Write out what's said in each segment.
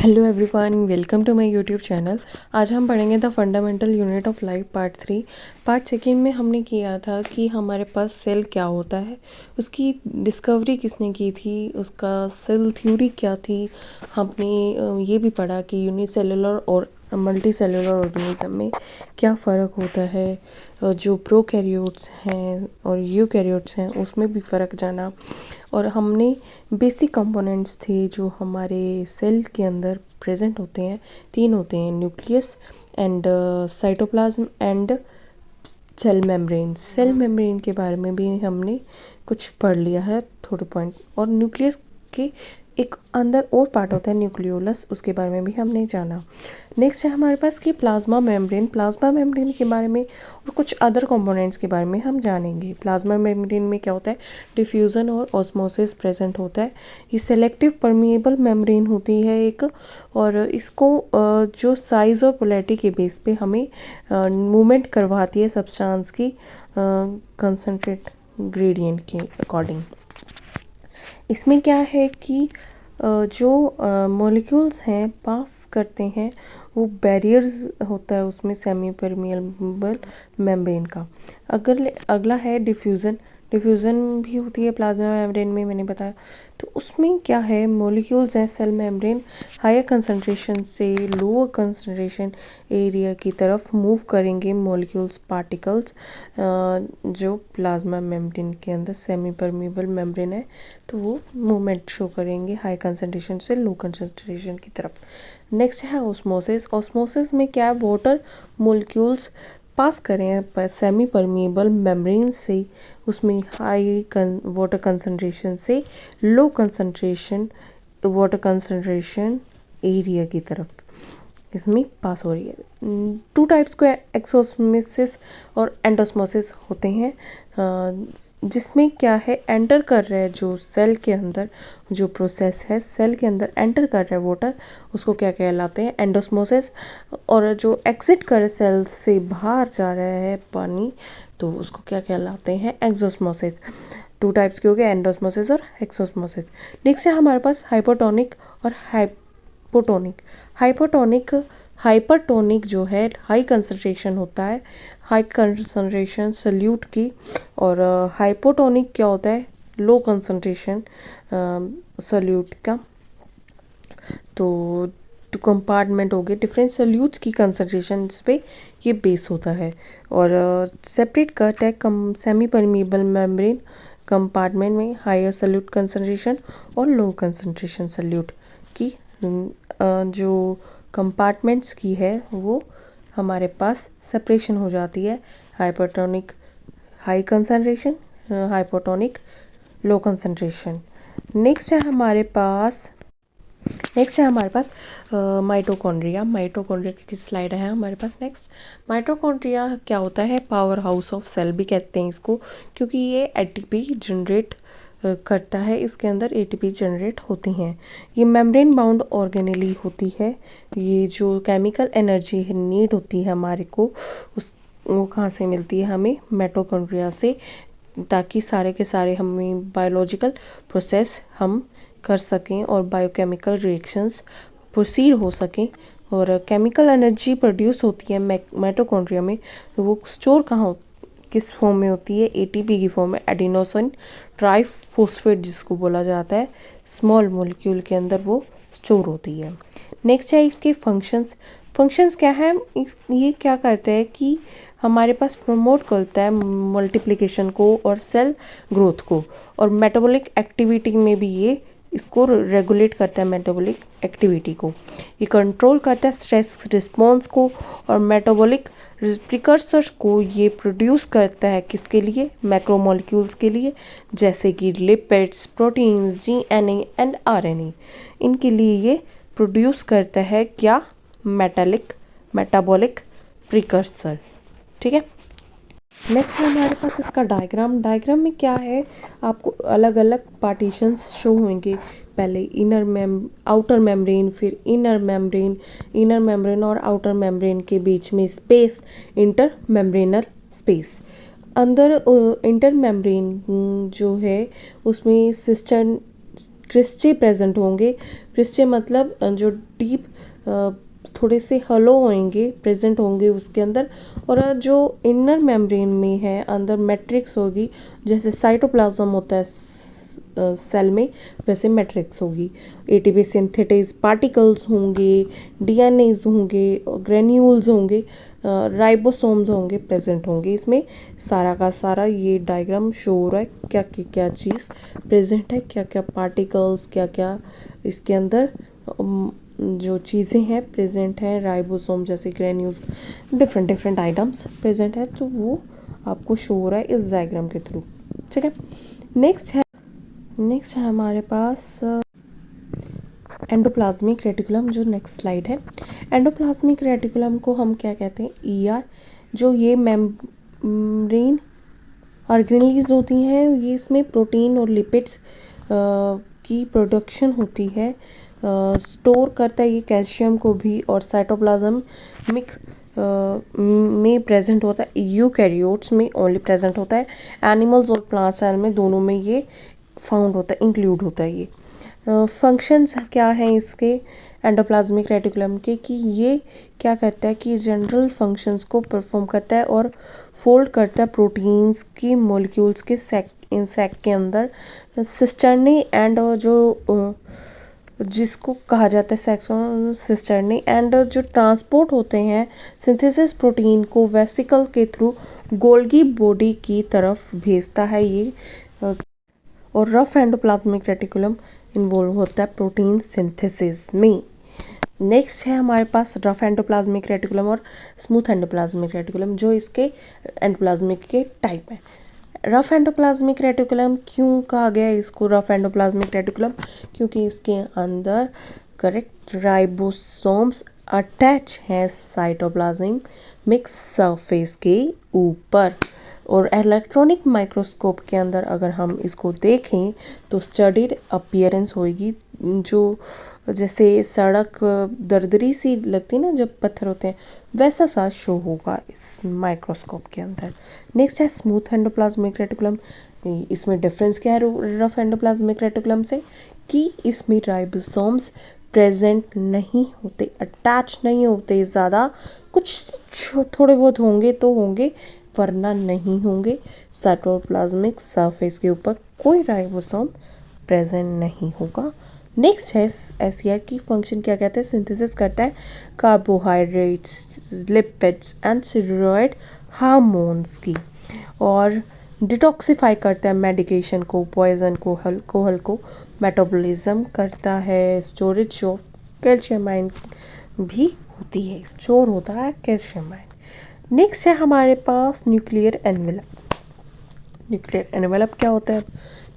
Hello everyone, welcome to my YouTube channel. आज हम पढ़ेंगे the fundamental unit of life part 3। Part second में हमने किया था कि हमारे पास सेल क्या होता है, उसकी डिस्कवरी किसने की थी, उसका सेल थ्योरी क्या थी। हमने ये भी पढ़ा कि यूनिसेलुलर और मल्टी सेलुलर ऑर्गेनिज्म में क्या फ़र्क होता है, जो प्रोकैरियोट्स हैं और यूकैरियोट्स हैं उसमें भी फ़र्क जाना। और हमने बेसिक कंपोनेंट्स थे जो हमारे सेल के अंदर प्रेजेंट होते हैं, 3 होते हैं, nucleus and cytoplasm and cell membrane. Cell membrane के बारे में भी हमने कुछ पढ़ लिया है थोड़े पॉइंट। और न्यूक्लियस के एक अंदर और पार्ट होता है न्यूक्लियोलस, उसके बारे में भी हमने जाना। नेक्स्ट है हमारे पास कि प्लाज्मा मेम्ब्रेन। प्लाज्मा मेम्ब्रेन के बारे में और कुछ अदर कंपोनेंट्स के बारे में हम जानेंगे। प्लाज्मा मेम्ब्रेन में क्या होता है, डिफ्यूज़न और ऑस्मोसिस प्रेजेंट होता है। ये सेलेक्टिव परमिएबल मेम्ब्रेन होती है एक, और इसको जो साइज़ और पोलैरिटी के बेस पे हमें मूवमेंट करवाती है सब्सटेंस की कंसंट्रेट ग्रेडियंट के अकॉर्डिंग। इसमें क्या है कि जो मॉलिक्यूल्स हैं पास करते हैं, वो बैरियर्स होता है उसमें सेमी परमिएबल मेम्ब्रेन का। अगला है डिफ्यूज़न। डिफ्यूज़न भी होती है प्लाज्मा मेम्ब्रेन में, मैंने बताया। तो उसमें क्या है, मॉलिक्यूल्स हैं सेल मेम्ब्रेन हायर कंसंट्रेशन से लोअर कंसंट्रेशन एरिया की तरफ मूव करेंगे मॉलिक्यूल्स पार्टिकल्स, जो प्लाज्मा मेम्ब्रेन के अंदर सेमी परमिएबल मेम्ब्रेन है तो वो मूवमेंट शो करेंगे हाई कंसंट्रेशन से लो कंसंट्रेशन की तरफ। नेक्स्ट है ऑस्मोसिस। ऑस्मोसिस में क्या है, वाटर मॉलिक्यूल्स पास करें सेमी परमिएबल मेम्ब्रेन से उसमें हाई वाटर कंसंट्रेशन से low concentration water concentration area की तरफ इसमें पास हो रही है। 2 टाइप्स को एक्सोस्मोसिस और एंडोस्मोसिस होते हैं, जिसमें क्या है, एंटर कर रहा है जो सेल के अंदर, जो प्रोसेस है सेल के अंदर एंटर कर रहा है वाटर, उसको क्या कहलाते हैं, एंडोस्मोसिस। और जो एग्जिट कर सेल से बाहर जा रहा है पानी, तो उसको क्या कहलाते हैं, एक्सोस्मोसिस। 2 टाइप्स के हो गए, एंडोस्मोसिस और एक्सोस्मोसिस। नेक्स्ट है हमारे पास हाइपोटोनिक और हाइपोटोनिक। हाइपरटोनिक जो है हाई कंसंट्रेशन होता है, हाई कंसंट्रेशन सल्यूट की। और हाइपोटोनिक क्या होता है, लो कंसंट्रेशन सल्यूट का। तो 2 कंपार्टमेंट हो गए, डिफरेंट सल्यूट्स की कंसंट्रेशन पे ये बेस होता है। और सेपरेट करता है सेमी परमिएबल मेम्ब्रेन कंपार्टमेंट में हायर सल्यूट कंसंट्रेशन और लो कंसंट्रेशन सल्यूट की। जो कंपार्टमेंट्स की है वो हमारे पास सेपरेशन हो जाती है, hypertonic high concentration, hypotonic low concentration. Next है हमारे पास माइटोकॉन्ड्रिया। माइटोकॉन्ड्रिया की स्लाइड है हमारे पास। नेक्स्ट, माइटोकॉन्ड्रिया क्या होता है, पावर हाउस ऑफ सेल भी कहते हैं इसको, क्योंकि ये एटीपी जनरेट करता है, इसके अंदर एटीपी जनरेट होती हैं। ये मेम्ब्रेन बाउंड ऑर्गेनेली होती है। ये जो केमिकल एनर्जी है नीड होती है हमारे को, वो कहाँ से मिलती है, हमें माइटोकॉन्ड्रिया से, ताकि सारे के सारे हमें बायोलॉजिकल प्रोसेस हम कर सकें और बायोकेमिकल रिएक्शंस प्रोसीड हो सकें। और केमिकल एनर्जी प्रोड्यूस होती है माइटोकॉन्ड्रिया में, तो वो स्टोर किस फॉर्म में होती है, एटीपी की फॉर्म में, एडिनोसिन ट्राइफॉस्फेट जिसको बोला जाता है, स्मॉल मॉलिक्यूल के अंदर वो स्टोर होती है। नेक्स्ट है इसके फंक्शंस क्या है, ये क्या करता है कि हमारे पास प्रमोट करता है मल्टीप्लिकेशन को और सेल ग्रोथ को, और मेटाबॉलिक एक्टिविटी में भी ये इसको रेगुलेट करता है, मेटाबॉलिक एक्टिविटी को। ये कंट्रोल करता है स्ट्रेस रिस्पॉन्स को, और मेटाबॉलिक प्रिकर्सर्स को ये प्रोड्यूस करता है किसके लिए, मैक्रोमोलिक्यूल्स के लिए, जैसे कि lipids, proteins, DNA and RNA. इनके लिए ये प्रोड्यूस करता है क्या, मेटाबॉलिक प्रिकर्सर। ठीक है। नेक्स्ट है हमारे पास इसका डायग्राम में क्या है, आपको अलग अलग पार्टीशंस शो होंगे, पहले आउटर मेम्ब्रेन, फिर इनर मेम्ब्रेन और आउटर मेम्ब्रेन के बीच में स्पेस, इंटर मेम्ब्रेनल स्पेस। अंदर इंटर मेम्ब्रेन जो है उसमें सिस्टर्न क्रिस्टे प्रेजेंट होंगे। क्रिस्टे मतलब जो डीप थोड़े से हलो होंगे, प्रेजेंट होंगे उसके अंदर। और जो इनर मेम्ब्रेन में है अंदर मैट्रिक्स होगी, जैसे साइटोप्लाज्म होता है सेल में, वैसे मैट्रिक्स होगी। एटीपी सिंथेटाइज पार्टिकल्स होंगे, डीएनएज होंगे, ग्रेन्यूल्स होंगे, राइबोसोम्स होंगे, प्रेजेंट होंगे। इसमें सारा का सारा ये डायग्राम शो हो रहा है क्या क्या चीज़ प्रेजेंट है, क्या क्या पार्टिकल्स, क्या क्या इसके अंदर जो चीज़ें हैं प्रेजेंट हैं। राइबोसोम जैसे granules, different different items present है, तो वो आपको शो हो रहा है इस डायग्राम के थ्रू। ठीक है, नेक्स्ट है हमारे पास एंडोप्लाज्मिक रेटिकुलम, जो नेक्स्ट स्लाइड है। एंडोप्लाज्मिक रेटिकुलम को हम क्या कहते हैं, ईआर। जो ये मेम्ब्रेन ऑर्गेनेल्स होती हैं, ये इसमें प्रोटीन और लिपिड्स की प्रोडक्शन होती है, स्टोर करता है ये कैल्शियम को भी, और साइटोप्लाज्मिक में प्रेजेंट होता है। यूकैरियोट्स में ओनली प्रेजेंट होता है, एनिमल्स और प्लांट सेल में दोनों में ये फाउंड होता है, इंक्लूड होता है ये। फंक्शंस क्या हैं इसके एंडोप्लाज्मिक रेटिकुलम के, कि ये क्या करता है कि जनरल फंक्शंस को परफॉर्म करता है और फोल्ड करता है प्रोटीन्स की मॉलिक्यूल्स के सेक के अंदर। सिस्टर्नी एंड जो जिसको कहा जाता है सेक्स सिस्टर्नी, एंड जो ट्रांसपोर्ट होते हैं सिंथेसिस प्रोटीन को वेसिकल के थ्रू गोल्गी बॉडी की तरफ भेजता है ये। और रफ एंडोप्लाज्मिक रेटिकुलम इन्वॉल्व होता है प्रोटीन सिंथेसिस में। नेक्स्ट है हमारे पास रफ एंडोप्लाज्मिक रेटिकुलम और स्मूथ एंडोप्लाज्मिक रेटिकुलम, जो इसके एंडोप्लाज्मिक के टाइप है। रफ एंडोप्लाज्मिक रेटिकुलम क्यों कहा गया इसको रफ एंडोप्लाज्मिक रेटिकुलम, क्योंकि इसके अंदर करेक्ट राइबोसोम्स अटैच हैं साइटोप्लाज्मिक सरफेस के ऊपर। और इलेक्ट्रॉनिक माइक्रोस्कोप के अंदर अगर हम इसको देखें तो स्टडीड अपीयरेंस होगी, जो जैसे सड़क दरदरी सी लगती है ना जब पत्थर होते हैं, वैसा सा शो होगा इस माइक्रोस्कोप के अंदर। नेक्स्ट है स्मूथ एंडोप्लाज्मिक रेटिकुलम। इसमें डिफरेंस क्या है रफ एंडोप्लाज्मिक रेटिकुलम से, कि इसमें राइबोसोम्स प्रेजेंट नहीं होते, अटैच नहीं होते, ज़्यादा कुछ थोड़े बहुत होंगे तो होंगे, वरना नहीं होंगे। साइटोप्लाज्मिक सरफेस के ऊपर कोई राइबोसोम प्रेजेंट नहीं होगा। नेक्स्ट है एसईआर की फंक्शन क्या कहते हैं, सिंथेसिस करता है carbohydrates, lipids and steroid hormones की, और डिटॉक्सिफाई करता है मेडिकेशन को, पॉइजन को, अल्कोहल को, मेटाबॉलिज्म करता है, स्टोरेज ऑफ कैल्शियम आयन भी होती है, स्टोर होता है कैल्शियम आयन। नेक्स्ट है हमारे पास न्यूक्लियर एनवेलप। न्यूक्लियर एनवेलप क्या होता है,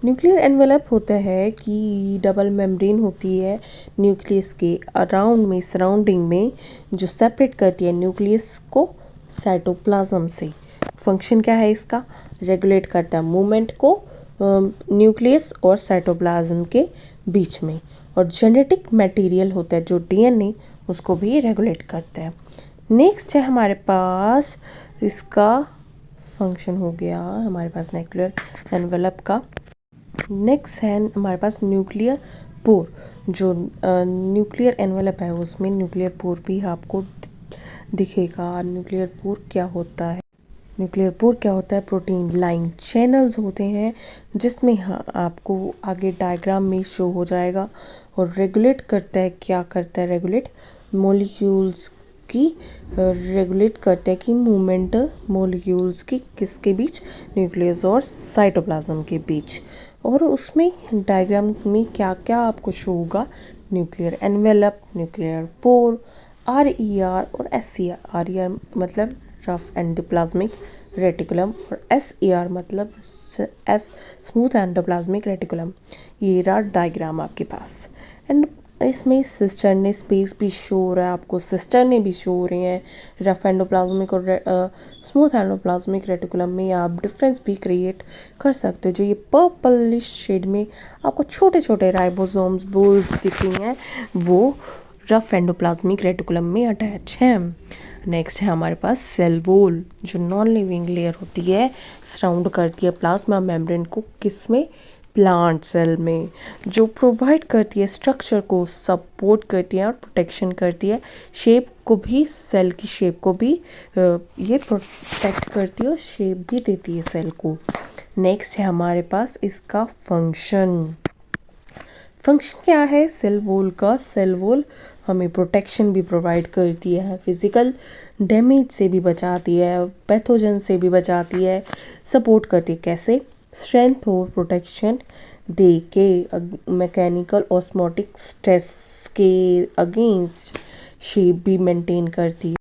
न्यूक्लियर एनवेलप होता है कि डबल मेम्ब्रेन होती है न्यूक्लियस के अराउंड में, सराउंडिंग में, जो सेपरेट करती है न्यूक्लियस को साइटोप्लाज्म से। फंक्शन क्या है इसका, रेगुलेट करता है मूवमेंट को न्यूक्लियस और साइटोप्लाज्म के बीच में। और जेनेटिक मटेरियल होता है जो डीएनए, उसको भी रेगुलेट करता है। नेक्स्ट है हमारे पास इसका फंक्शन हो गया हमारे पास न्यूक्लियर एनवेलप का। नेक्स्ट है हमारे पास न्यूक्लियर पोर। जो न्यूक्लियर एनवेलप है उसमें न्यूक्लियर पोर भी आपको दिखेगा। न्यूक्लियर पोर क्या होता है, न्यूक्लियर पोर क्या होता है, प्रोटीन लाइन चैनल्स होते हैं, जिसमें आपको आगे डायग्राम में शो हो जाएगा। और रेगुलेट करता है, क्या करता है, रेगुलेट मॉलिक्यूल्स की, रेगुलेट करते हैं कि मूवमेंट मॉलिक्यूल्स की किसके बीच, न्यूक्लियस और साइटोप्लाज्म के बीच। और उसमें डायग्राम में क्या क्या आपको शो होगा, nuclear envelope, nuclear pore, RER और एसईआर। आरईआर मतलब रफ एंडोप्लाज्मिक रेटिकुलम और एसईआर मतलब स्मूथ एंडोप्लाज्मिक रेटिकुलम। ये रहा डायग्राम आपके पास। एंड इसमें सिस्टर्नी स्पेस भी शो हो रहा है आपको, सिस्टर्नी भी शो हो रही हैं रफ एंडोप्लाज्मिक और स्मूथ एंडोप्लाज्मिक रेटिकुलम में। आप डिफरेंस भी क्रिएट कर सकते हो। जो ये पर्पलिश शेड में आपको छोटे छोटे राइबोसोम्स बोल्स दिख रही हैं, वो रफ एंडोप्लाज्मिक रेटिकुलम में अटैच हैं। नेक्स्ट है हमारे पास सेल वॉल, जो नॉन लिविंग लेयर होती है, सराउंड करती है प्लाज्मा मेम्ब्रेन को, किसमें, प्लांट सेल में, जो प्रोवाइड करती है स्ट्रक्चर को, सपोर्ट करती है और प्रोटेक्शन करती है। शेप को भी, सेल की शेप को भी ये प्रोटेक्ट करती है और शेप भी देती है सेल को। नेक्स्ट है हमारे पास इसका फंक्शन। फंक्शन क्या है सेल वॉल का? सेल वॉल हमें प्रोटेक्शन भी प्रोवाइड करती है, फिजिकल डैमेज से भी बचाती है, पैथोजन से भी बचाती है, सपोर्ट करती है। कैसे? स्ट्रेंथ और प्रोटेक्शन दे के मैकेनिकल ऑस्मोटिक स्ट्रेस के अगेंस्ट शेप भी मेंटेन करती है।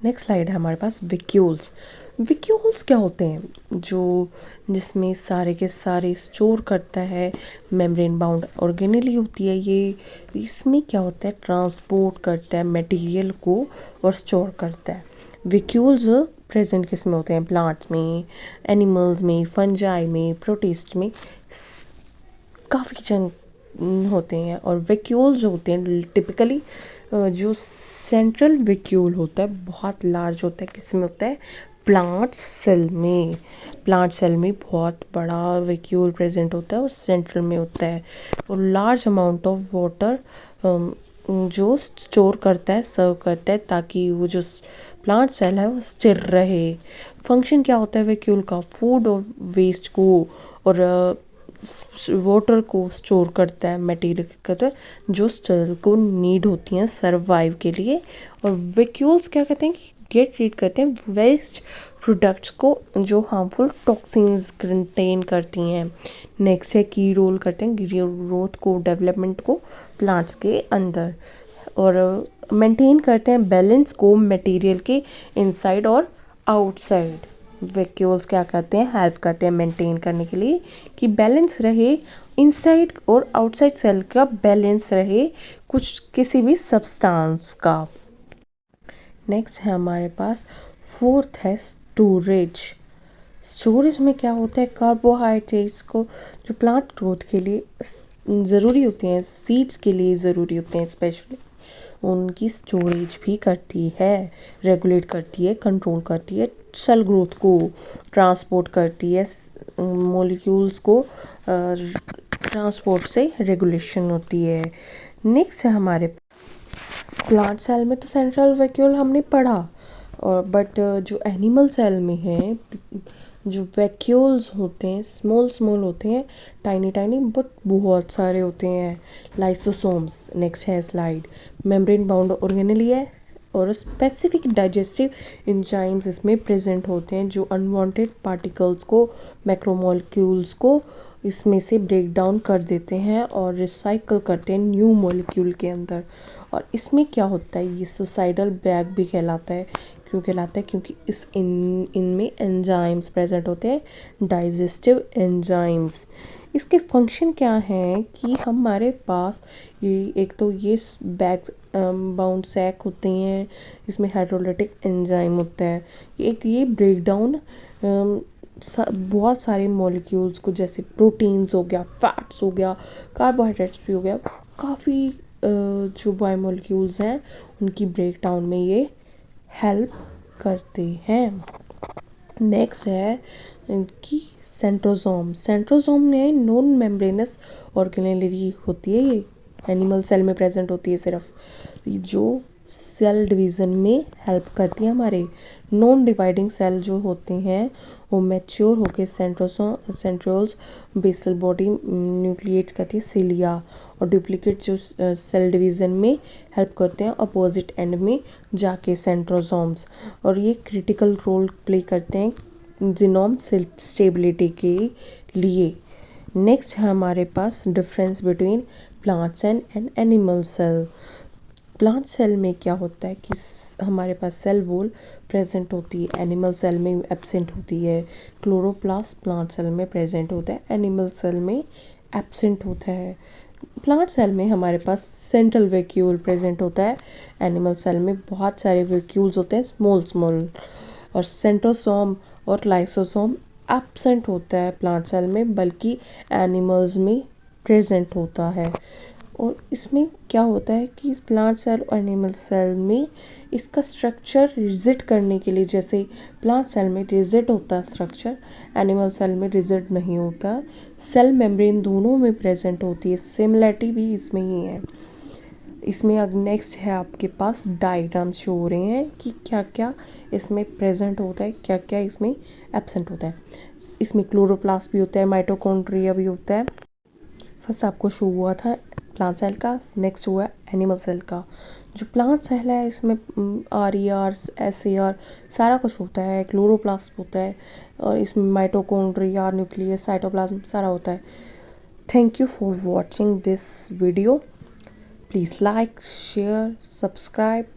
नेक्स्ट स्लाइड है हमारे पास वैक्यूल्स। वैक्यूल्स क्या होते हैं? जो जिसमें सारे के सारे स्टोर करता है, मेम्ब्रेन बाउंड ऑर्गेनेली होती है ये। इसमें क्या होता है? ट्रांसपोर्ट करता है मटेरियल को और स्टोर करता है। वैक्यूल्स प्रेजेंट किस में होते हैं? प्लांट्स में, एनिमल्स में, फंजाई में, प्रोटिस्ट में, काफ़ी जन होते हैं। और वैक्यूल्स जो होते हैं टिपिकली जो सेंट्रल वैक्यूल होता है बहुत लार्ज होता है, किस में होता है? प्लांट सेल में। प्लांट सेल में बहुत बड़ा वैक्यूल प्रेजेंट होता है और सेंट्रल में होता है, और लार्ज अमाउंट ऑफ वाटर जो स्टोर करता है, सर्व करता है, ताकि वो जो प्लांट सेल है वो स्थिर रहे। फंक्शन क्या होता है वैक्यूल का? फूड और वेस्ट को और वाटर को स्टोर करता है, मटेरियल करता है जो सेल को नीड होती हैं सर्वाइव के लिए। और वैक्यूल्स क्या कहते हैं कि गेट रीड करते हैं वेस्ट प्रोडक्ट्स को जो हार्मफुल टॉक्सिन्स कंटेन करती हैं। नेक्स्ट है की रोल करते हैं ग्रोथ को, डेवलपमेंट को प्लांट्स के अंदर, और मेंटेन करते हैं बैलेंस को मटेरियल के इनसाइड और आउटसाइड। वैक्यूल्स क्या करते हैं? हेल्प करते हैं मेंटेन करने के लिए कि बैलेंस रहे, इनसाइड और आउटसाइड सेल का बैलेंस रहे कुछ किसी भी सब्सटेंस का। नेक्स्ट है हमारे पास फोर्थ है स्टोरेज। स्टोरेज में क्या होता है? कार्बोहाइड्रेट्स को जो प्लांट ग्रोथ के लिए ज़रूरी होते हैं, सीड्स के लिए ज़रूरी होते हैं स्पेशली, उनकी स्टोरेज भी करती है, रेगुलेट करती है, कंट्रोल करती है, सेल ग्रोथ को ट्रांसपोर्ट करती है, मॉलिक्यूल्स को ट्रांसपोर्ट से रेगुलेशन होती है। नेक्स्ट है हमारे प्लांट सेल में तो सेंट्रल वैक्यूल हमने पढ़ा, और बट जो एनिमल सेल में है जो वैक्यूल्स होते हैं स्मॉल स्मॉल होते हैं, टाइनी टाइनी, बट बहुत सारे होते हैं, लाइसोसोम्स। नेक्स्ट है स्लाइड। मेम्ब्रेन बाउंड ऑर्गेनेली है और स्पेसिफिक डाइजेस्टिव एंजाइम्स इसमें प्रेजेंट होते हैं जो अनवांटेड पार्टिकल्स को, मैक्रोमोलिक्यूल्स को इसमें से ब्रेक डाउन कर देते हैं और रिसाइकल करते हैं न्यू मॉलिक्यूल के अंदर। और इसमें क्या होता है? ये सुसाइडल बैग भी कहलाता है। क्यों कहलाता है? क्योंकि इनमें एंजाइम्स प्रेजेंट होते हैं, डाइजेस्टिव एंजाइम्स। इसके फंक्शन क्या हैं कि हमारे पास ये एक तो ये बैग बाउंड सैक होते हैं, इसमें हाइड्रोलाइटिक एंजाइम होता है, एक ये ब्रेक डाउन बहुत सारे मॉलिक्यूल्स को, जैसे प्रोटीन्स हो गया, फैट्स हो गया, कार्बोहाइड्रेट्स भी हो गया, काफ़ी जो बायोमोलिक्यूल्स हैं उनकी ब्रेक डाउन में ये हेल्प करते हैं। नेक्स्ट है कि सेंट्रोसोम। सेंट्रोसोम में नॉन मेम्ब्रेनस ऑर्गेनेली होती है, ये एनिमल सेल में प्रेजेंट होती है सिर्फ, जो सेल डिवीज़न में हेल्प करती है। हमारे नॉन डिवाइडिंग सेल जो होते हैं वो मैच्योर होकर सेंट्रोल्स बेसल बॉडी न्यूक्लिएट्स कहती है सिलिया, और डुप्लीकेट जो सेल डिवीज़न में हेल्प करते हैं अपोजिट एंड में जाके सेंट्रोसोम्स, और ये क्रिटिकल रोल प्ले करते हैं जीनोम स्टेबिलिटी के लिए। नेक्स्ट है हमारे पास difference between plants and animal cell. Plant cell में क्या होता है कि हमारे पास सेल वॉल प्रेजेंट होती है, एनिमल सेल में एब्सेंट होती है। क्लोरोप्लास्ट प्लांट सेल में प्रेजेंट होता है, एनिमल सेल में एब्सेंट होता है। प्लांट सेल में हमारे पास सेंट्रल वैक्यूल प्रेजेंट होता है, एनिमल सेल में बहुत सारे वैक्यूल्स होते हैं स्मॉल स्मॉल, और सेंट्रोसोम और लाइसोसोम एब्सेंट होता है प्लांट सेल में, बल्कि एनिमल्स में प्रेजेंट होता है। और इसमें क्या होता है कि इस प्लांट सेल और एनिमल सेल में इसका स्ट्रक्चर रिजिड करने के लिए, जैसे प्लांट सेल में रिजिड होता है स्ट्रक्चर, एनिमल सेल में रिजिड नहीं होता, सेल मेम्ब्रेन दोनों में प्रेजेंट होती है, सिमिलरिटी भी इसमें ही है। इसमें अब नेक्स्ट है आपके पास डायग्राम्स शो हो रहे हैं कि क्या क्या इसमें प्रेजेंट होता है, क्या क्या इसमें एब्सेंट होता है। इसमें क्लोरोप्लास्ट भी होता है, माइटोकॉन्ड्रिया भी होता है। फर्स्ट आपको शो हुआ था प्लांट सेल का, नेक्स्ट हुआ एनिमल सेल का। जो प्लांट सेल है इसमें RER SAR सारा कुछ होता है, क्लोरोप्लास्ट होता है, और इसमें माइटोकॉन्ड्रिया, न्यूक्लियस, साइटोप्लाज्म सारा होता है। Thank you for watching this video. Please like, share, subscribe.